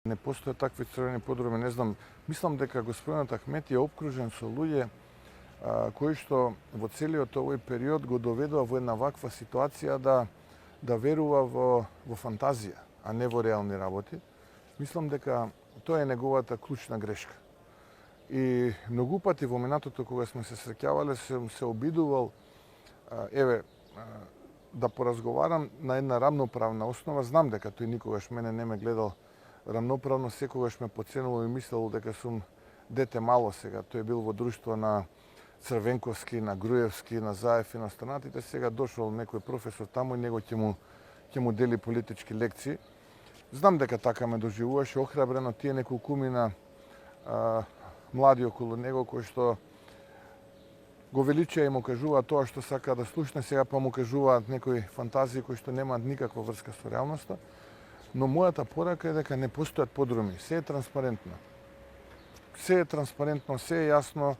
Не постојат такви црвени подруми, не знам. Мислам дека господинот Ахмети е обкружен со луѓе кои што во целиот овој период го доведува во една ваква ситуација да верува во фантазија, а не во реални работи. Мислам дека тоа е неговата клучна грешка. И многу пати во минатото кога сме се среќавале сум се обидувал да поразговарам на една рамноправна основа. Знам дека тој никогаш мене не ме гледал рамноправно, секогаш ме поценувал и мислел дека сум дете мало сега. Тој бил во друштво на Црвенковски, на Груевски, на Заев и на останатите. Сега дошол некој професор таму и него ќе му дели политички лекции. Знам дека така ме доживуваше охрабрено тие неколкумина млади околу него кои што го величаа и му кажуваат тоа што сака да слушне, сега па му кажуваат некои фантазии кои што немаат никаква врска со реалноста. Но мојата порака е дека не постојат подруми. Се е транспарентно. Се е транспарентно, се е јасно.